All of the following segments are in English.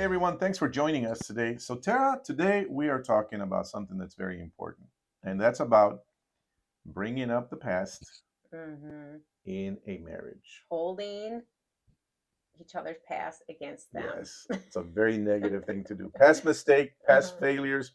Hey everyone, thanks for joining us today. So, Tara, today we are talking about something that's very important, and that's about bringing up the past hmm in a marriage. Holding each other's past against them. Yes, it's a very negative thing to do. Past mistake, past uh-huh. failures,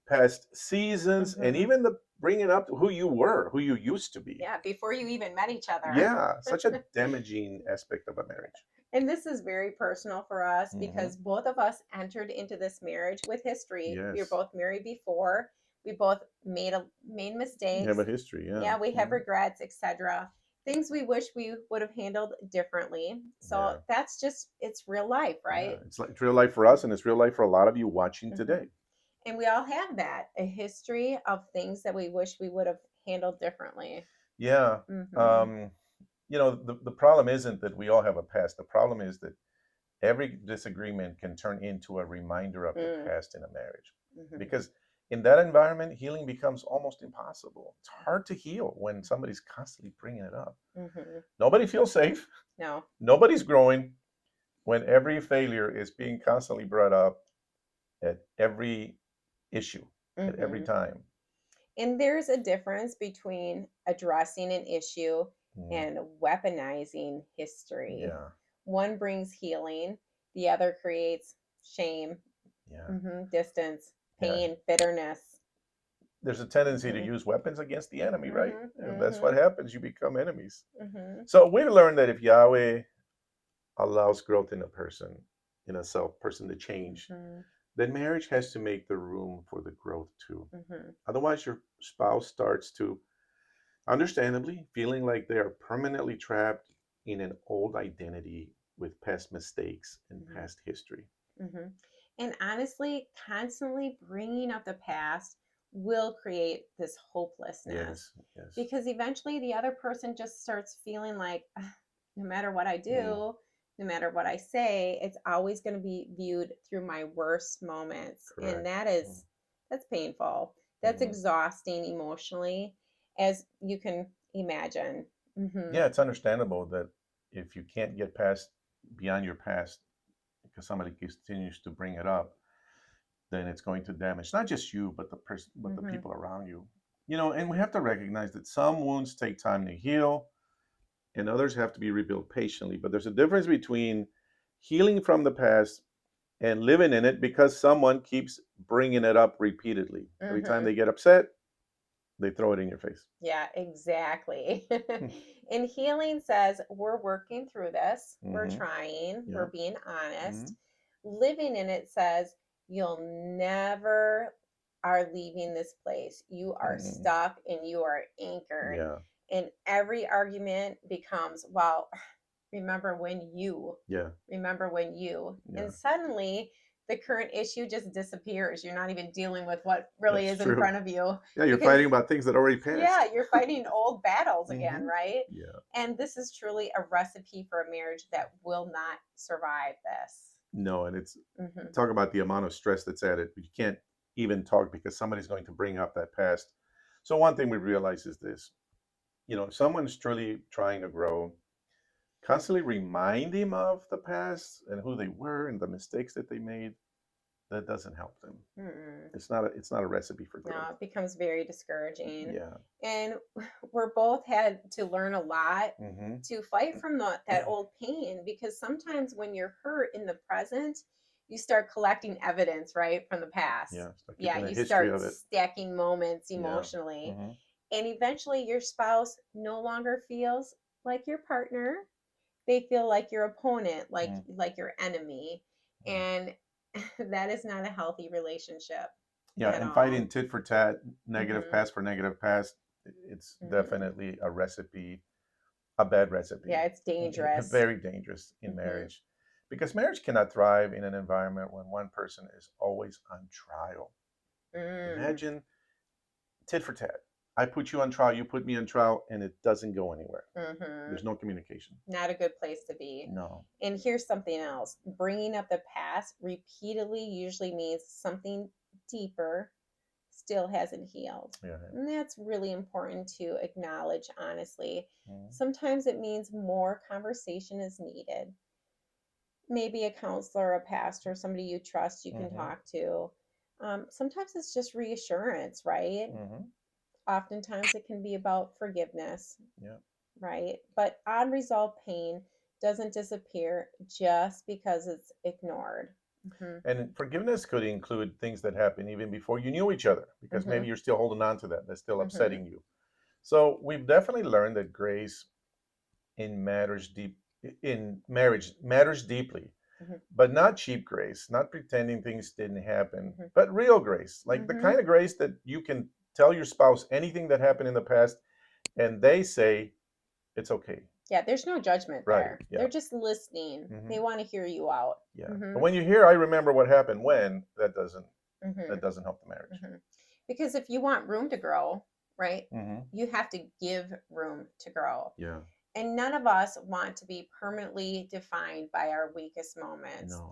past seasons, and hmm even the bringing up who you were, who you used to be. Yeah, before you even met each other. Yeah, such a damaging aspect of a marriage. And this is very personal for us Hmm. because both of us entered into this marriage with history. We were Yes, both married before. We both made you have mistakes. a history. Yeah. Yeah, we have Mhm. regrets, etc. Things we wish we would have handled differently. So Yeah. that's just it's real life, Yeah, right? it's real life for us, and it's real life for a lot of you watching hmm today. And we all have that a history of things that we wish we would have handled differently. Yeah. hmm Um, the problem isn't that we all have a past. The problem is that every disagreement can turn into a reminder of the Mm, past in a marriage. hmm Because in that environment, healing becomes almost impossible. It's hard to heal when somebody's constantly bringing it up. hmm Nobody feels safe. No. Nobody's growing when every failure is being constantly brought up at every issue, at every hmm time. And there's a difference between addressing an issue Mm, and weaponizing history. yeah. One brings healing, the other creates shame, Yeah. distance, Yeah. pain, bitterness. There's a tendency to hmm use weapons against the enemy, right? hmm And that's what hmm happens. You become enemies. hmm So we've learned that if Yahweh allows growth in a person, in a self person to change, hmm then marriage has to make the room for the growth too. hmm Otherwise, your spouse starts to, understandably, feeling like they are permanently trapped in an old identity with past mistakes and hmm past history. hmm And honestly, constantly bringing up the past will create this hopelessness Yes, yes. because eventually the other person just starts feeling like "Ugh, no matter what I Mm, do, no matter what I say, it's always going to be viewed through my worst moments. And correct. that's painful. That's Mm-hmm. exhausting emotionally, as you can imagine. hmm Yeah, it's understandable that if you can't get past beyond your past because somebody continues to bring it up, then it's going to damage not just you, but the person, but the hmm people around you. And we have to recognize that some wounds take time to heal, and others have to be rebuilt patiently. But there's a difference between healing from the past and living in it because someone keeps bringing it up repeatedly. Every time hmm they get upset, they throw it in your face. Yeah, exactly. And healing says we're working through this, we're Mm-hmm. trying, Yeah. we're being Mm-hmm. honest. Living in it says you'll never are leaving this place. You are Mm-hmm. stuck and you are anchored. Yeah. And every argument becomes, well, remember when you, Yeah. remember when you. And Yeah. suddenly the current issue just disappears. You're not even dealing with what really That's is in true. front of you Yeah, you're because fighting about things that already yeah, passed. you're fighting old battles again, Hmm. right? Yeah. And this is truly a recipe for a marriage that will not survive this. No, and it's hmm talk about the amount of stress that's added. You can't even talk because somebody's going to bring up that past. So one thing we realize is this: if someone's truly trying to grow, constantly remind them of the past and who they were and the mistakes that they made. That doesn't help them. Mm-mm. It's not a recipe for No, growth. it becomes very discouraging. Yeah. And we're both had to learn a lot Hmm. to fight from that old pain because sometimes when you're hurt in the present, you start collecting evidence, right, from the past. Yeah. Start Yeah, keeping a you history start of it. stacking moments Yeah. emotionally. Hmm. And eventually your spouse no longer feels like your partner. They feel like your opponent, like your enemy. And that is not a healthy relationship Yeah, at and all. fighting tit for tat, negative hmm past for negative past, it's hmm definitely a recipe, a bad recipe, Yeah, it's and dangerous. very dangerous in hmm marriage, because marriage cannot thrive in an environment when one person is always on trial. Mm, Imagine tit for tat. I put you on trial, you put me on trial, and it doesn't go anywhere. hmm There's no communication. Not a good place to be. No. And here's something else bringing up the past repeatedly usually means something deeper still hasn't healed. Yeah. And that's really important to acknowledge, honestly. Mhm. Sometimes it means more conversation is needed. maybe a counselor, a pastor, somebody you trust you can Mm-hmm. talk to. Sometimes it's just reassurance, right? Mm-hmm. Oftentimes it can be about forgiveness, Yeah. right? But unresolved pain doesn't disappear just because it's ignored. Hmm. And forgiveness could include things that happened even before you knew each other, because maybe Hmm. you're still holding on to that. That's still Hmm. upsetting you. So we've definitely learned that grace in matters deep in marriage matters deeply, Hmm. but not cheap grace, not pretending things didn't happen, Hmm. but real grace, like the Hmm. kind of grace that you can tell your spouse anything that happened in the past, and they say it's okay. Yeah, there's no judgment Right? there. Yeah. They're just listening. Hmm. They want to hear you out. Yeah. Hmm. But when you hear, "I remember what happened when," that Hmm. doesn't help the marriage. Hmm. Because if you want room to grow, right, Hmm. you have to give room to grow. Yeah. And none of us want to be permanently defined by our weakest moments. No.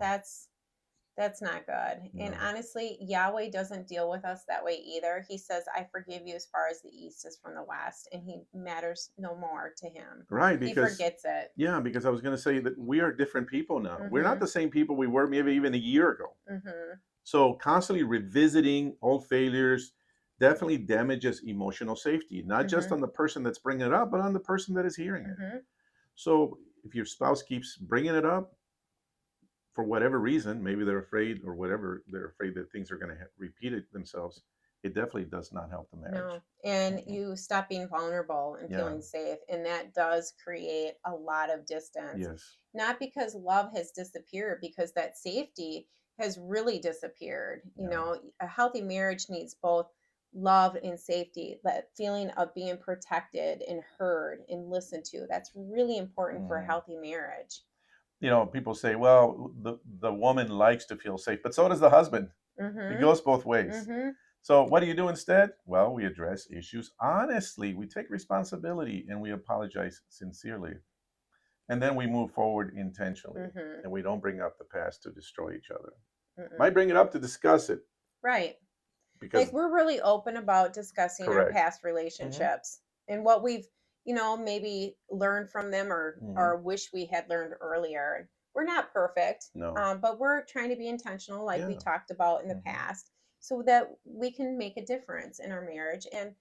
That's not good. And No. honestly, Yahweh doesn't deal with us that way either. He says, I forgive you as far as the east is from the west, and he matters no more to him. Right, He because forgets it. yeah, because I was going to say that we are different people now. We're not Mhm. the same people we were maybe even a year ago. Mhm. So constantly revisiting old failures definitely damages emotional safety, not just Mhm. on the person that's bringing it up, but on the person that is hearing it. Mhm. So if your spouse keeps bringing it up for whatever reason, maybe they're afraid or whatever, they're afraid that things are going to repeat it themselves, it definitely does not help the marriage. No. And Mm-mm. you stop being vulnerable and Yeah. feeling safe. And that does create a lot of distance. Yes. Not because love has disappeared, because that safety has really disappeared. You Yeah. know, a healthy marriage needs both love and safety, that feeling of being protected and heard and listened to. That's really important for a Mm. healthy marriage. People say, well, the woman likes to feel safe, but so does the husband. It Mhm. goes both ways. Mhm. So what do you do instead? Well, we address issues honestly. We take responsibility and we apologize sincerely. And then we move forward intentionally. Mhm. And we don't bring up the past to destroy each other. Mhm. Might bring it up to discuss it Right. Like because we're really open about discussing our correct. past Hmm. relationships and what we've, maybe learned from them Hmm. or wish we had learned earlier. We're not perfect, No. but we're trying to be intentional, like we Yeah. talked about in the Hmm. past, so that we can make a difference in our marriage. And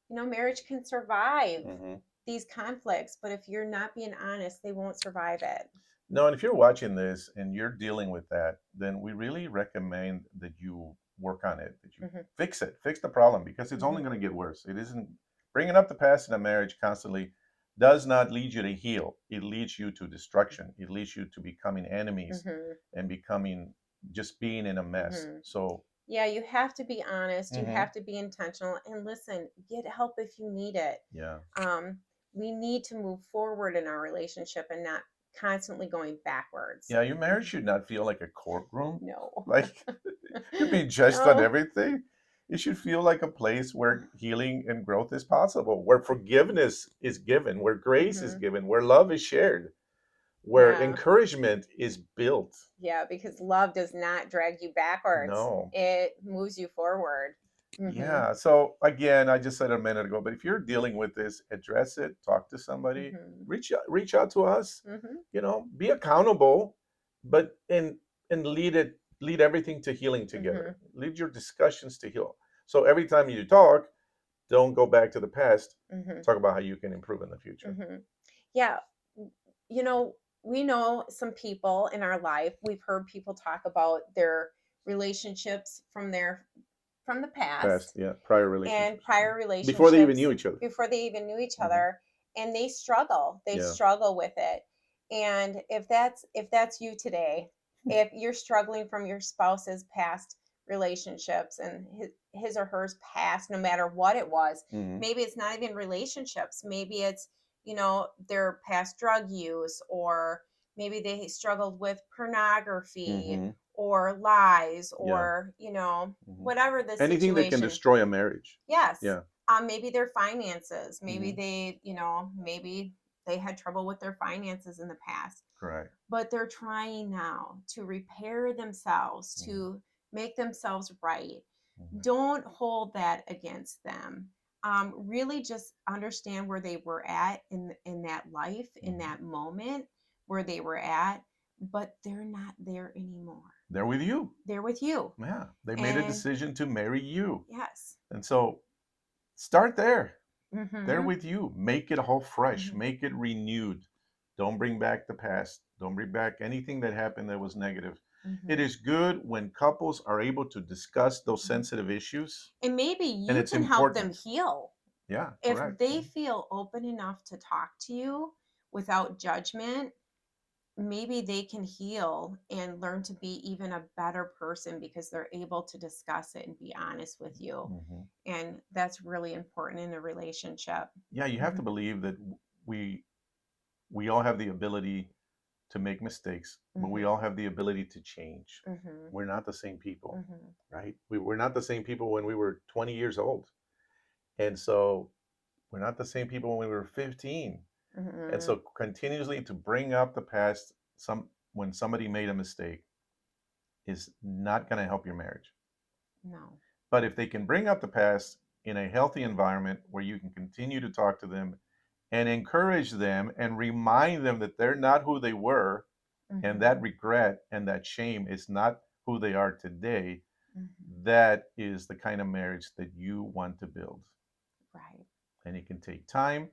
marriage can survive Hmm. these conflicts, but if you're not being honest, they won't survive it. No, and if you're watching this and you're dealing with that, then we really recommend that you work on it, that you Hmm. fix it, fix the problem, because it's Hmm. only going to get worse. It isn't bringing up the past in a marriage constantly does not lead you to heal. It leads you to destruction. It leads you to becoming enemies Hmm. and becoming just being in a mess. Hmm. So, Yeah, you have to be honest. You hmm, have to be intentional. And listen, get help if you need it. yeah. Um, we need to move forward in our relationship and not constantly going backwards. Yeah, your marriage should not feel like a courtroom. No. Like you're being judged on No. everything. It should feel like a place where healing and growth is possible, where forgiveness is given, where grace is Hmm. given, where love is shared, where Yeah. encouragement is built. Yeah, because love does not drag you backwards. No. It moves you forward. Hmm. Yeah. So again, I just said a minute ago, but if you're dealing with this, address it, talk to somebody, Hmm. reach out to us, Hmm. be accountable, but and lead everything to healing Hmm. together. Lead your discussions to heal. So every time you talk, don't go back to the past. Hmm. Talk about how you can improve in the future. Hmm. Yeah. You know, we know some people in our life. We've heard people talk about their relationships from the Past, past yeah, prior and relationships. Yeah. prior Before they even relationships knew each other. before they even knew each Hmm. other, and they struggle. They Yeah. struggle with it. And if that's you today, if you're struggling from your spouse's past relationships and his or hers past, no matter what it was, Hmm. maybe it's not even relationships, maybe it's their past drug use, or maybe they struggled with pornography Hmm. or lies, Yeah. or Hmm. whatever the Anything that can situation. destroy a marriage. Yes. Yeah. Maybe their finances, maybe Hmm. maybe they had trouble with their finances in the past, Correct. but they're trying now to repair themselves, Hmm. to make themselves right. Hmm. Don't hold that against them. Really just understand where they were at in that life, in Hmm. that moment, where they were at. but they're not there anymore. They're with you. They're with you. Yeah. They made a And decision to marry you. yes. And so start there. They're Mm-hmm. with you. Make it all fresh. Mm-hmm. Make it renewed. Don't bring back the past. Don't bring back anything that happened that was negative. It Mm-hmm. is good when couples are able to discuss those Mm-hmm. sensitive issues, And maybe and you it's can help them important. heal. Yeah, If correct. they feel open enough to talk to you without judgment, maybe they can heal and learn to be even a better person because they're able to discuss it and be honest with you. Hmm. And that's really important in a relationship. Yeah, you have Hmm. to believe that we we all have the ability to make mistakes, but we Hmm. all have the ability to change. Hmm. We're not the same people, Hmm. right? We're not the same people when we were 20 years old. And so we're not the same people when we were 15. And Hmm. so continuously to bring up the past when somebody made a mistake is not going to help your marriage. No. But if they can bring up the past in a healthy environment where you can continue to talk to them and encourage them and remind them that they're not who they were, and that Hmm. regret and that shame is not who they are today, Hmm. that is the kind of marriage that you want to build. Right. And it can take time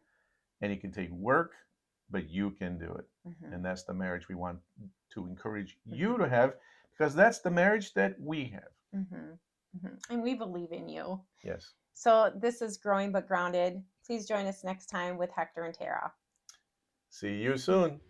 and it can take work, but you can do it. Hmm. And that's the marriage we want to encourage you Hmm. to have, because that's the marriage that we have. Hmm. Hmm. And we believe in you. Yes. So this is Growing But Grounded. Please join us next time with Hector and Tara. See you soon.